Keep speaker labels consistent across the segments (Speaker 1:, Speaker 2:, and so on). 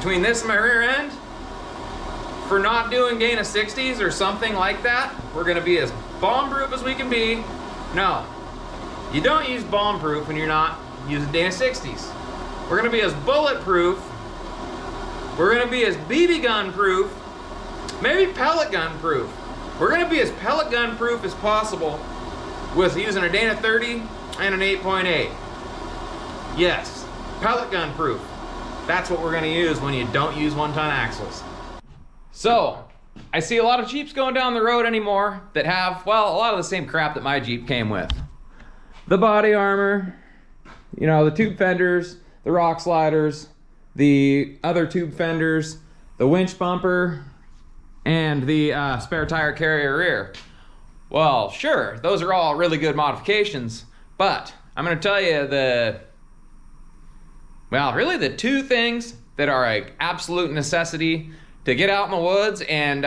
Speaker 1: between this and my rear end, for not doing Dana 60s or something like that, we're gonna be as bomb-proof as we can be. No, you don't use bomb-proof when you're not using Dana 60s. We're gonna be as bulletproof, we're gonna be as BB gun proof, maybe pellet gun proof. We're gonna be as pellet gun proof as possible with using a Dana 30 and an 8.8. Yes, pellet gun proof. That's what we're gonna use when you don't use 1-ton axles. So, I see a lot of Jeeps going down the road anymore that have, well, a lot of the same crap that my Jeep came with. The body armor, you know, the tube fenders, the rock sliders, the other tube fenders, the winch bumper, and the spare tire carrier rear. Well, sure, those are all really good modifications, but I'm gonna tell you really the two things that are an absolute necessity to get out in the woods and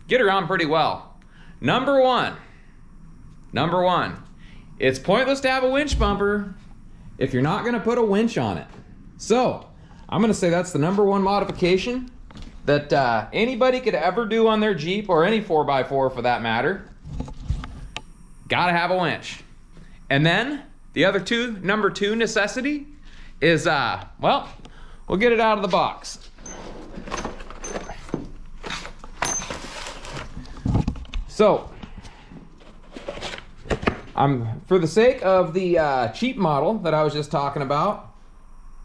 Speaker 1: get around pretty well. Number one, it's pointless to have a winch bumper if you're not gonna put a winch on it. So, I'm gonna say that's the number one modification that anybody could ever do on their Jeep, or any 4x4 for that matter. Gotta have a winch. And then, the other number two necessity is, well, we'll get it out of the box. So, for the sake of the cheap model that I was just talking about,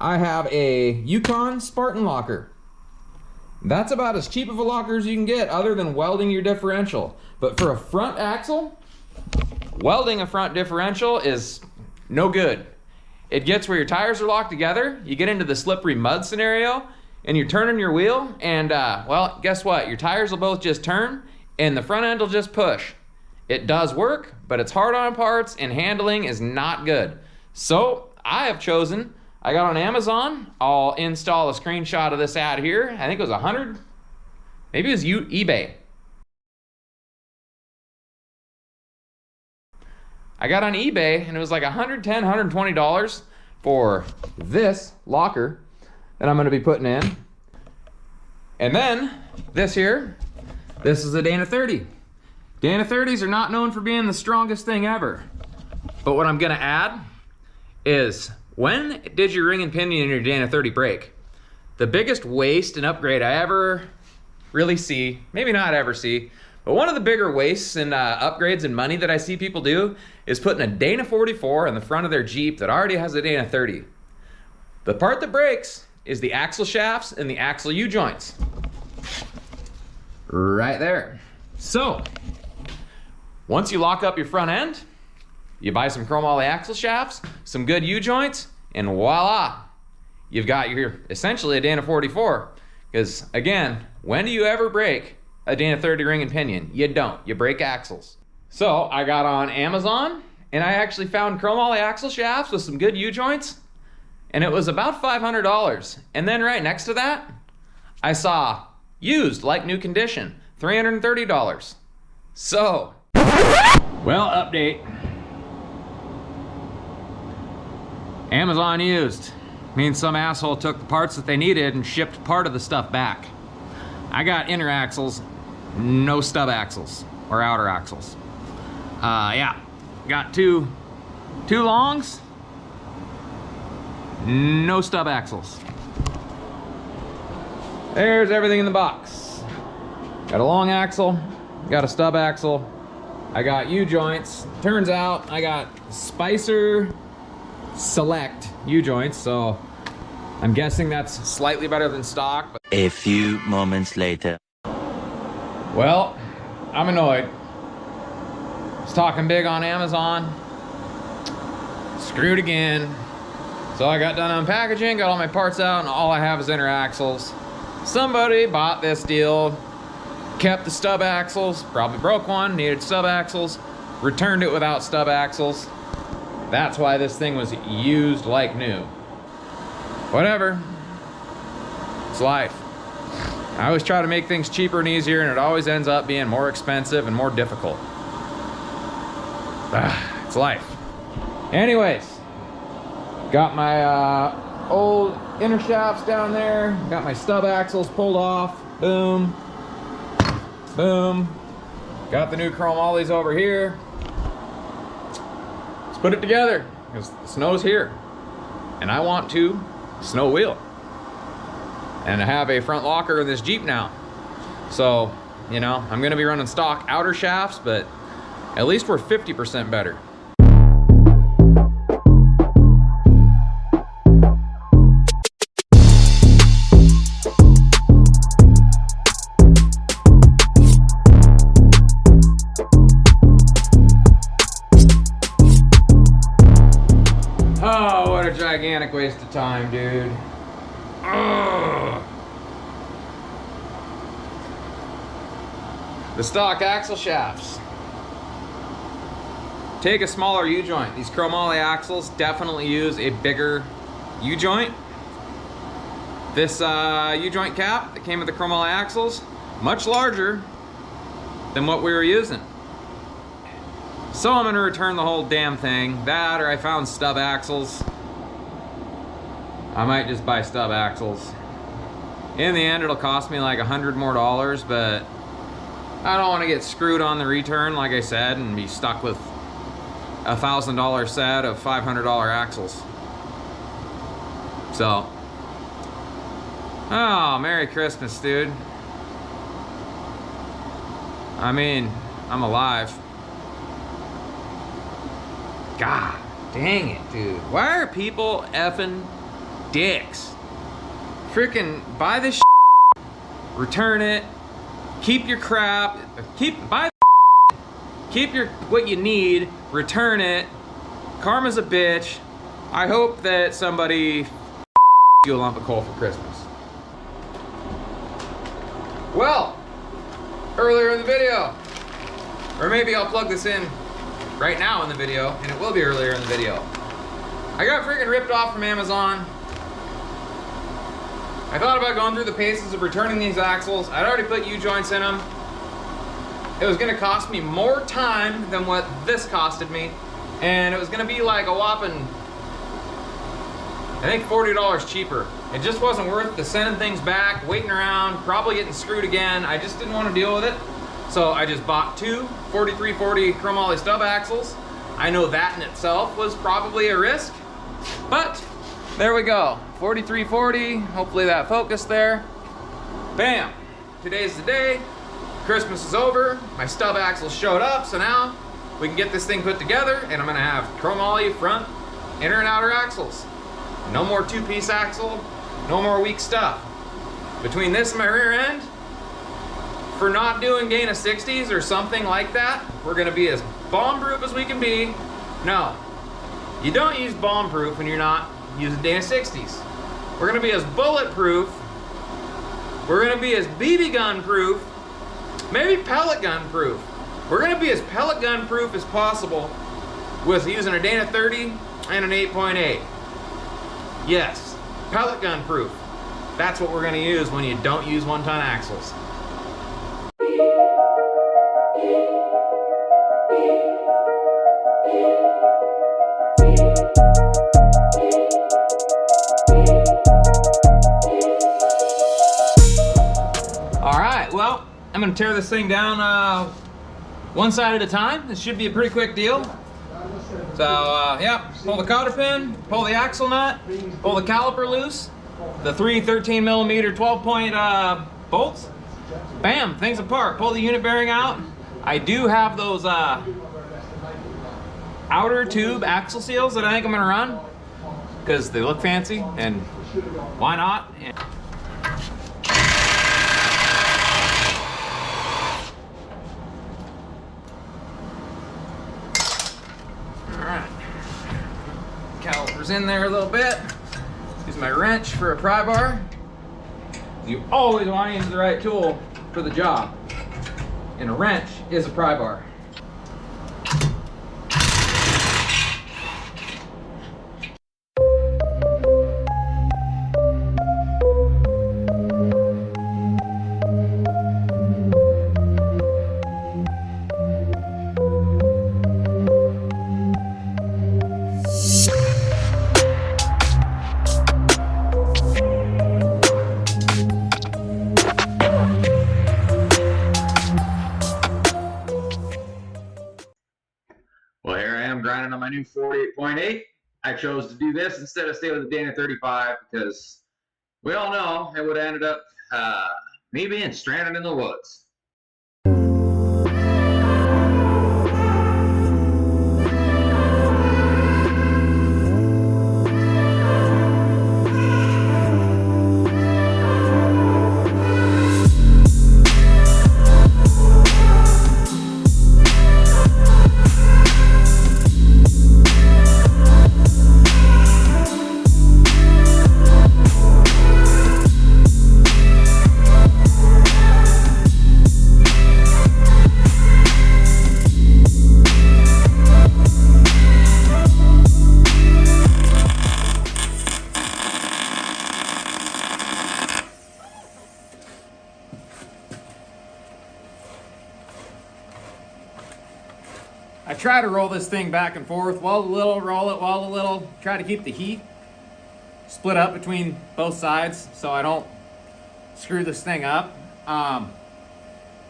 Speaker 1: I have a Yukon Spartan locker. That's about as cheap of a locker as you can get, other than welding your differential. But for a front axle, welding a front differential is no good. It gets where your tires are locked together, you get into the slippery mud scenario, and you're turning your wheel, and well, guess what? Your tires will both just turn, and the front end will just push. It does work, but it's hard on parts, and handling is not good. So I have chosen, I got on Amazon, I'll install a screenshot of this ad here. I think it was 100, maybe it was eBay. I got on eBay and it was like $110, $120 for this locker that I'm gonna be putting in. And then this here, this is a Dana 30. Dana 30s are not known for being the strongest thing ever. But what I'm gonna add is, when did your ring and pinion in your Dana 30 break? The biggest waste and upgrade I ever really see, maybe not ever see, but one of the bigger wastes and upgrades and money that I see people do is putting a Dana 44 in the front of their Jeep that already has a Dana 30. The part that breaks is the axle shafts and the axle U-joints. Right there. So, once you lock up your front end, you buy some chromoly axle shafts, some good U-joints, and voila, you've got essentially a Dana 44. Because again, when do you ever break a Dana 30 ring and pinion? You don't, you break axles. So I got on Amazon and I actually found chromoly axle shafts with some good U-joints, and it was about $500. And then right next to that, I saw used like new condition, $330. So, well, update. Amazon used means some asshole took the parts that they needed and shipped part of the stuff back. I got inner axles, no stub axles or outer axles. Yeah, got two longs, no stub axles. There's everything in the box. Got a long axle, got a stub axle, I got U-joints. Turns out I got Spicer Select U-joints, so I'm guessing that's slightly better than stock. But
Speaker 2: a few moments later.
Speaker 1: Well, I'm annoyed. Was talking big on Amazon. Screwed again. So I got done unpackaging, got all my parts out, and all I have is inner axles. Somebody bought this deal, kept the stub axles, probably broke one, needed stub axles, returned it without stub axles. That's why this thing was used like new. Whatever. It's life. I always try to make things cheaper and easier, and it always ends up being more expensive and more difficult. It's life. Anyways, got my old inner shafts down there. Got my stub axles pulled off. Boom. Boom. Got the new chromoly's over here. Let's put it together because the snow's here. And I want to snow wheel. And I have a front locker in this Jeep now. So, you know, I'm gonna be running stock outer shafts, but at least we're 50% better. Oh, what a gigantic waste of time, dude. Ugh. The stock axle shafts. Take a smaller U-joint. These chromoly axles definitely use a bigger U-joint. This U-joint cap that came with the chromoly axles, much larger than what we were using. So I'm gonna return the whole damn thing. That, or I found stub axles. I might just buy stub axles. In the end, it'll cost me like $100 more, but I don't want to get screwed on the return, like I said, and be stuck with a $1,000 set of $500 axles. So, oh, Merry Christmas, dude. I mean, I'm alive. God dang it, dude. Why are people effing dicks? Freaking buy this shit, return it, keep your crap, keep your what you need, return it. Karma's a bitch. I hope that somebody you a lump of coal for Christmas. Well, earlier in the video, or maybe I'll plug this in right now in the video, and it will be earlier in the video. I got freaking ripped off from Amazon. I thought about going through the paces of returning these axles. I'd already put U-joints in them. It was gonna cost me more time than what this costed me. And it was gonna be like a whopping, I think $40 cheaper. It just wasn't worth the sending things back, waiting around, probably getting screwed again. I just didn't want to deal with it. So I just bought two 4340 chromoly stub axles. I know that in itself was probably a risk, but there we go. 4340, hopefully that focused there. Bam, today's the day. Christmas is over, my stub axles showed up, so now we can get this thing put together, and I'm gonna have chromoly front, inner and outer axles. No more two-piece axle, no more weak stuff. Between this and my rear end, for not doing Dana 60s or something like that, we're gonna be as bomb-proof as we can be. No, you don't use bomb-proof when you're not using Dana 60s. We're gonna be as bulletproof, we're gonna be as BB gun proof, maybe pellet gun proof. We're gonna be as pellet gun proof as possible with using a Dana 30 and an 8.8. Yes, pellet gun proof. That's what we're gonna use when you don't use 1-ton axles. All right, well, I'm gonna tear this thing down one side at a time. This should be a pretty quick deal. So, yeah, pull the cotter pin, pull the axle nut, pull the caliper loose, the three 13mm 12-point bolts. Bam, things apart. Pull the unit bearing out. I do have those outer tube axle seals that I think I'm gonna run because they look fancy, and why not? Calipers in there a little bit. Use my wrench for a pry bar. You always want to use the right tool for the job. And a wrench is a pry bar.
Speaker 3: my new 48.8. I chose to do this instead of stay with the Dana 35 because we all know it would have ended up me being stranded in the woods.
Speaker 1: I try to roll this thing back and forth, weld a little, roll it, weld a little, try to keep the heat split up between both sides so I don't screw this thing up. I'm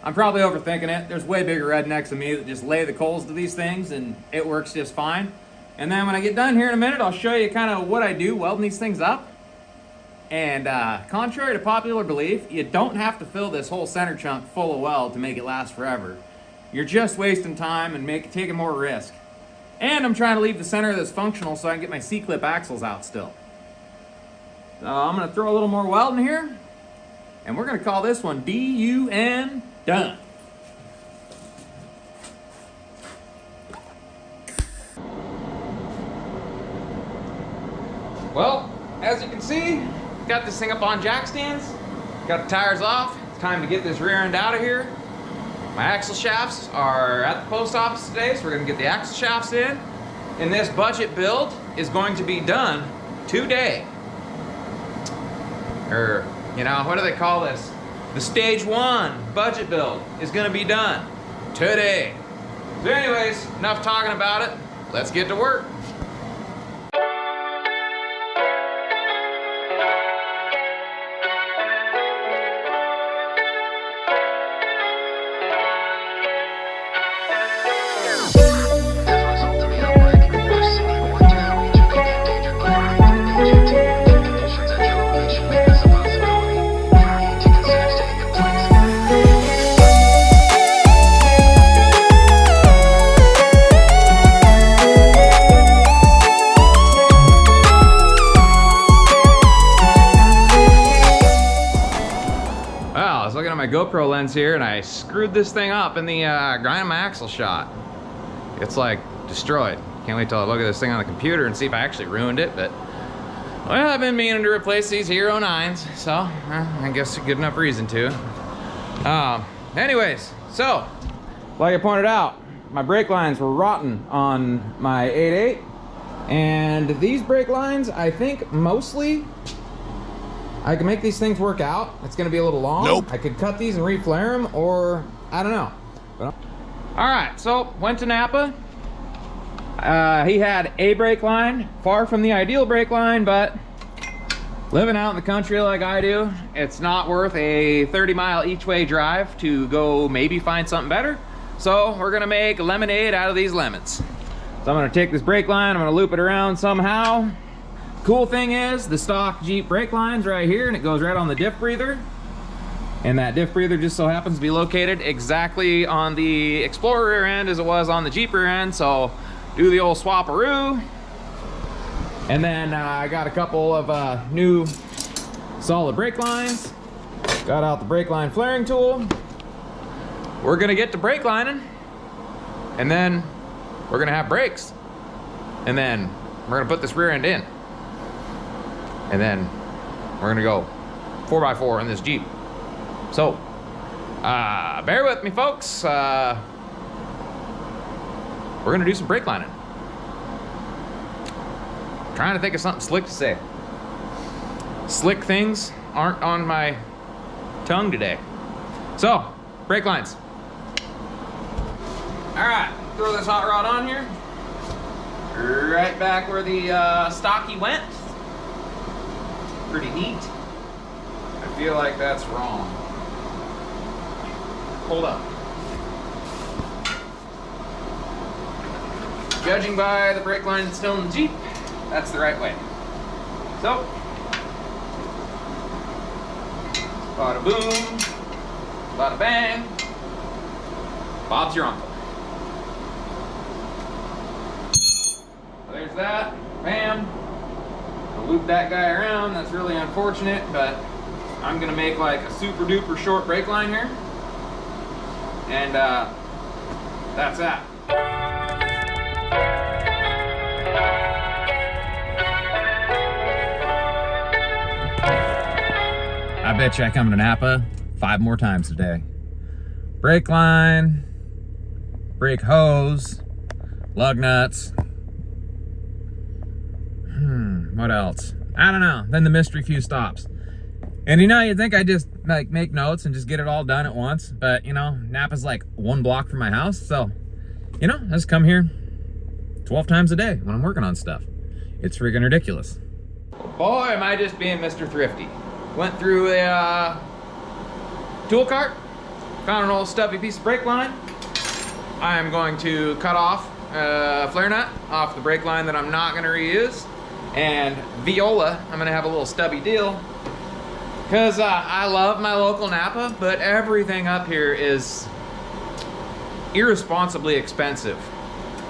Speaker 1: probably overthinking it. There's way bigger rednecks than me that just lay the coals to these things and it works just fine. And then when I get done here in a minute, I'll show you kind of what I do welding these things up. And contrary to popular belief, you don't have to fill this whole center chunk full of weld to make it last forever. You're just wasting time and taking more risk. And I'm trying to leave the center of this functional so I can get my C-clip axles out still. So I'm gonna throw a little more weld in here, and we're gonna call this one D-U-N, done. Well, as you can see, got this thing up on jack stands, got the tires off. It's time to get this rear end out of here. My axle shafts are at the post office today, so we're gonna get the axle shafts in. And this budget build is going to be done today. Or, you know, what do they call this? The stage 1 budget build is gonna be done today. So anyways, enough talking about it. Let's get to work. My GoPro lens here, and I screwed this thing up in the grind my axle shot. It's like destroyed. Can't wait till I look at this thing on the computer and see if I actually ruined it, but well, I've been meaning to replace these Hero 9s, so I guess a good enough reason to. Anyways, so like I pointed out, my brake lines were rotten on my 8.8, and these brake lines, I think mostly I can make these things work out. It's gonna be a little long. Nope. I could cut these and reflare them, or I don't know. But, all right, so went to Napa. He had a brake line, far from the ideal brake line, but living out in the country like I do, it's not worth a 30-mile each way drive to go maybe find something better. So we're gonna make lemonade out of these lemons. So I'm gonna take this brake line, I'm gonna loop it around somehow. Cool thing is the stock Jeep brake line's right here, and it goes right on the diff breather. And that diff breather just so happens to be located exactly on the Explorer rear end as it was on the Jeep rear end. So do the old swap-a-roo. And then I got a couple of new solid brake lines. Got out the brake line flaring tool. We're gonna get to brake lining, and then we're gonna have brakes. And then we're gonna put this rear end in. And then we're gonna go 4x4 in this Jeep. So, bear with me, folks. We're gonna do some brake lining. Trying to think of something slick to say. Slick things aren't on my tongue today. So, brake lines. All right, throw this hot rod on here. Right back where the stocky went. Pretty neat. I feel like that's wrong. Hold up. Judging by the brake line that's still in the Jeep, that's the right way. So, bada boom, bada bang, Bob's your uncle. So there's that, bam. I'll loop that guy around, that's really unfortunate, but I'm gonna make like a super duper short brake line here. And that's that. I bet you I come to Napa 5 more times today. Brake line, brake hose, lug nuts. What else? I don't know. Then the mystery few stops. And you know, you'd think I'd just like make notes and just get it all done at once. But you know, Napa's like 1 block from my house. So, you know, I just come here 12 times a day when I'm working on stuff. It's freaking ridiculous. Boy, am I just being Mr. Thrifty. Went through a tool cart, found an old stubby piece of brake line. I am going to cut off a flare nut off the brake line that I'm not gonna reuse. And Viola, I'm gonna have a little stubby deal. Cause I love my local Napa, but everything up here is irresponsibly expensive.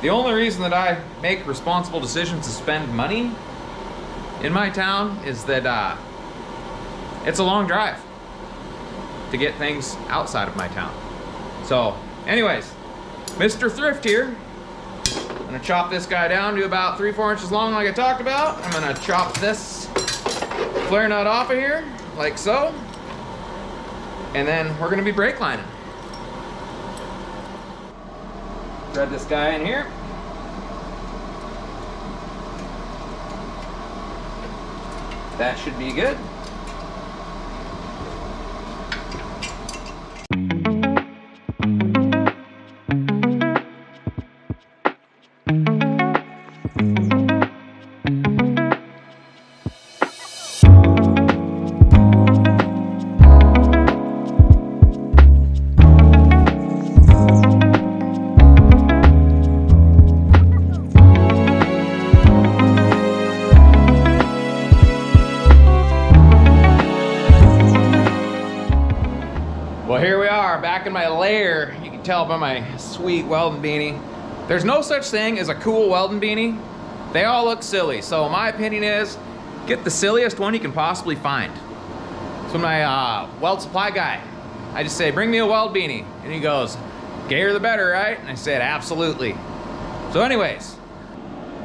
Speaker 1: The only reason that I make responsible decisions to spend money in my town is that it's a long drive to get things outside of my town. So anyways, Mr. Thrift here. I'm gonna chop this guy down to about 3-4 inches long like I talked about. I'm gonna chop this flare nut off of here, like so. And then we're gonna be brake lining. Thread this guy in here. That should be good. Well, here we are, back in my lair. You can tell by my sweet Weldon beanie. There's no such thing as a cool Weldon beanie. They all look silly, so my opinion is, get the silliest one you can possibly find. So my weld supply guy, I just say, bring me a weld beanie. And he goes, gayer the better, right? And I said, absolutely. So anyways,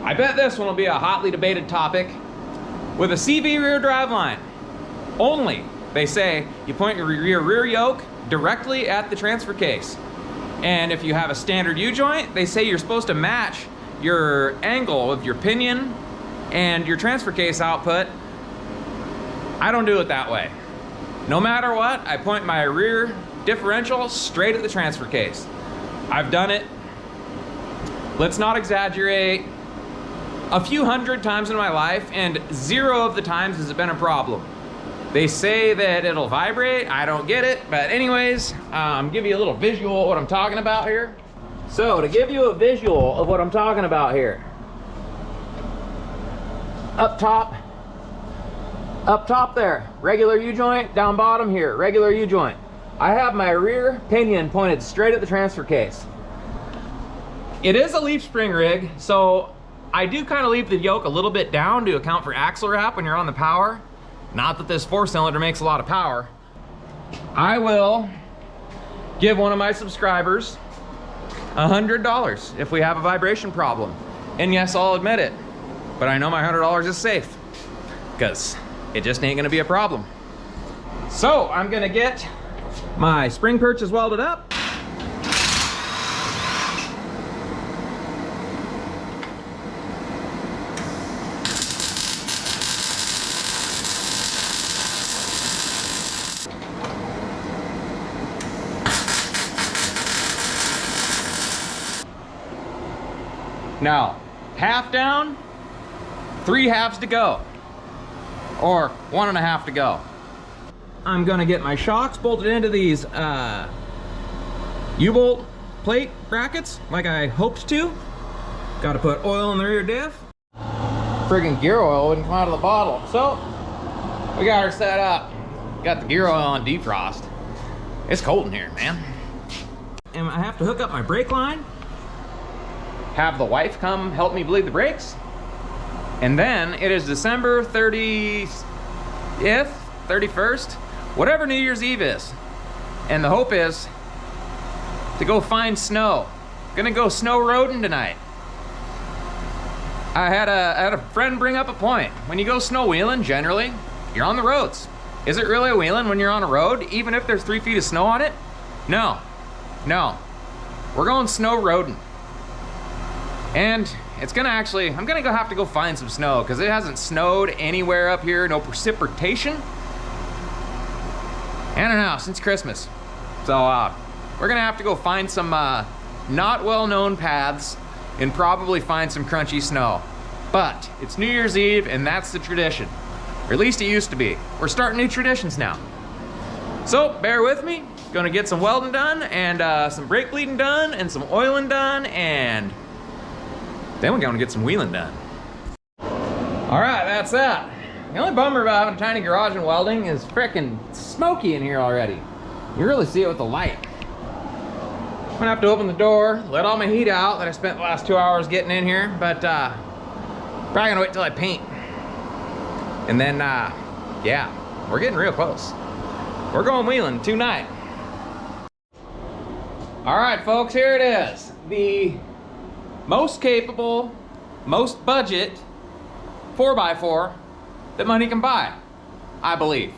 Speaker 1: I bet this one will be a hotly debated topic. With a CV rear driveline, only, they say, you point your rear yoke directly at the transfer case. And if you have a standard U-joint, they say you're supposed to match your angle of your pinion and your transfer case output. I don't do it that way. No matter what, I point my rear differential straight at the transfer case. I've done it, let's not exaggerate, a few hundred times in my life, and 0 of the times has it been a problem. They say that it'll vibrate, I don't get it, but anyways, give you a little visual of what I'm talking about here. So to give you a visual of what I'm talking about here, up top there, regular U-joint, down bottom here, regular U-joint. I have my rear pinion pointed straight at the transfer case. It is a leaf spring rig, so I do kind of leave the yoke a little bit down to account for axle wrap when you're on the power. Not that this 4-cylinder makes a lot of power. I will give one of my subscribers $100 if we have a vibration problem. And yes, I'll admit it, but I know my $100 is safe because it just ain't gonna be a problem. So I'm gonna get my spring perches welded up. Now, half down, 3 halves to go, or 1.5 to go. I'm gonna get my shocks bolted into these U-bolt plate brackets like I hoped to. Got to put oil in the rear diff. Friggin' gear oil wouldn't come out of the bottle. So, we got her set up. Got the gear oil on defrost. It's cold in here, man. And I have to hook up my brake line. Have the wife come help me bleed the brakes. And then it is December 30th, 31st, whatever New Year's Eve is. And the hope is to go find snow. Gonna go snow roading tonight. I had a friend bring up a point. When you go snow wheeling, generally, you're on the roads. Is it really a wheeling when you're on a road, even if there's 3 feet of snow on it? No, no. We're going snow roading. And it's gonna actually, I'm gonna have to go find some snow because it hasn't snowed anywhere up here, no precipitation. I don't know, since Christmas. So we're gonna have to go find some not well-known paths and probably find some crunchy snow. But it's New Year's Eve and that's the tradition. Or at least it used to be. We're starting new traditions now. So bear with me. Gonna get some welding done and some brake bleeding done and some oiling done and then we're gonna get some wheeling done. All right, that's that. The only bummer about having a tiny garage and welding is frickin' smoky in here already. You really see it with the light. I'm gonna have to open the door, let all my heat out that I spent the last 2 hours getting in here, but probably gonna wait till I paint. And then, yeah, we're getting real close. We're going wheeling tonight. All right, folks, here it is. The most capable, most budget 4x4 that money can buy, I believe.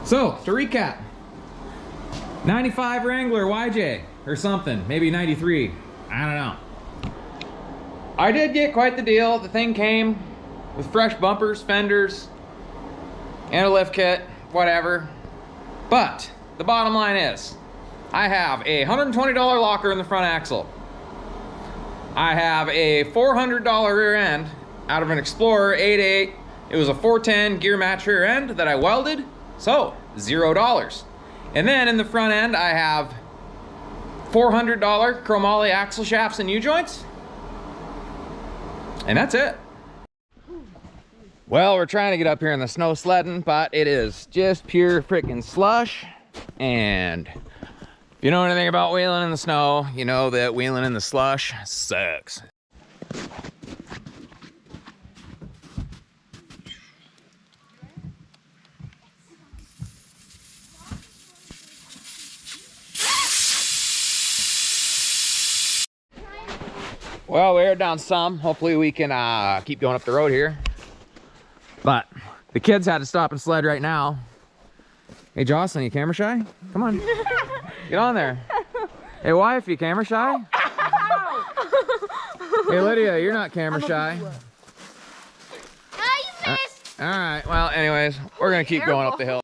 Speaker 1: So, to recap, 95 Wrangler YJ or something, maybe 93, I don't know. I did get quite the deal. The thing came with fresh bumpers, fenders, and a lift kit, whatever. But the bottom line is, I have a $120 locker in the front axle. I have a $400 rear end out of an Explorer 8.8. It was a 410 gear match rear end that I welded, so $0. And then in the front end, I have $400 chromoly axle shafts and U-joints. And that's it. Well, we're trying to get up here in the snow sledding, but it is just pure freaking slush. And if you know anything about wheeling in the snow, you know that wheeling in the slush sucks. Well, we aired down some. Hopefully we can keep going up the road here. But the kids had to stop and sled right now. Hey Jocelyn, you camera shy? Come on. Get on there. Hey wife, you camera shy? Hey Lydia, you're not camera shy.
Speaker 4: Ah, you missed!
Speaker 1: All right, well anyways, we're gonna keep going up the hill.